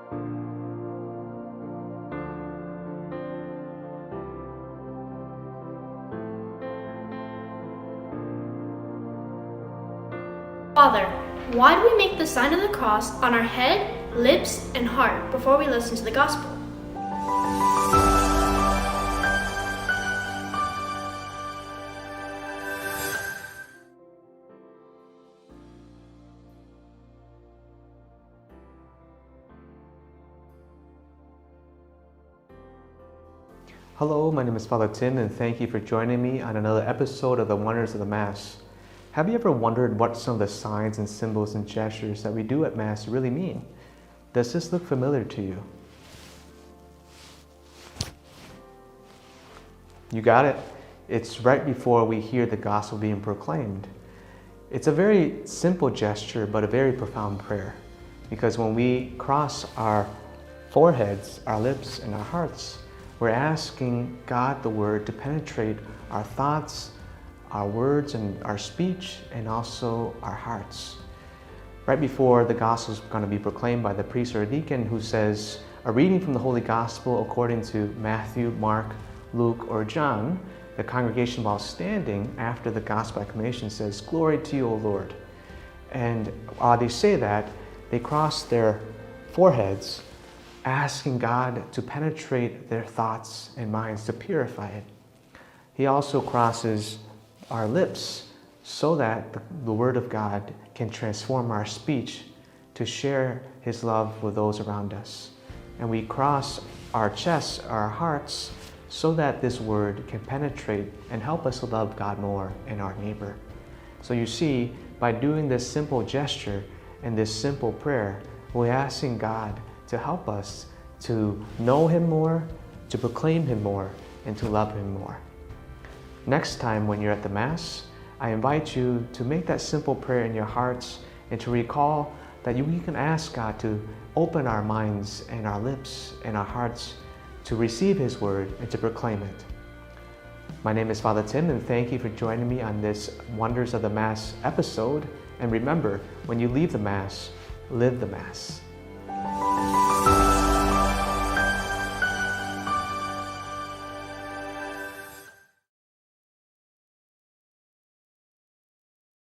Father, why do we make the sign of the cross on our head, lips, and heart before we listen to the gospel? Hello, my name is Father Tim, and thank you for joining me on another episode of the Wonders of the Mass. Have you ever wondered what some of the signs and symbols and gestures that we do at Mass really mean? Does this look familiar to you? You got it. It's right before we hear the gospel being proclaimed. It's a very simple gesture, but a very profound prayer. Because when we cross our foreheads, our lips, and our hearts, we're asking God, the Word, to penetrate our thoughts, our words, and our speech, and also our hearts. Right before the gospel is going to be proclaimed by the priest or deacon who says, a reading from the Holy Gospel according to Matthew, Mark, Luke, or John, the congregation while standing after the gospel acclamation says, "Glory to you, O Lord." And while they say that, they cross their foreheads, asking God to penetrate their thoughts and minds, to purify it. He also crosses our lips so that the Word of God can transform our speech to share His love with those around us. And we cross our chests, our hearts, so that this Word can penetrate and help us to love God more and our neighbor. So you see, by doing this simple gesture and this simple prayer, we're asking God to help us to know Him more, to proclaim Him more, and to love Him more. Next time when you're at the Mass, I invite you to make that simple prayer in your hearts and to recall that we can ask God to open our minds and our lips and our hearts to receive His Word and to proclaim it. My name is Father Tim, and thank you for joining me on this Wonders of the Mass episode. And remember, when you leave the Mass, live the Mass.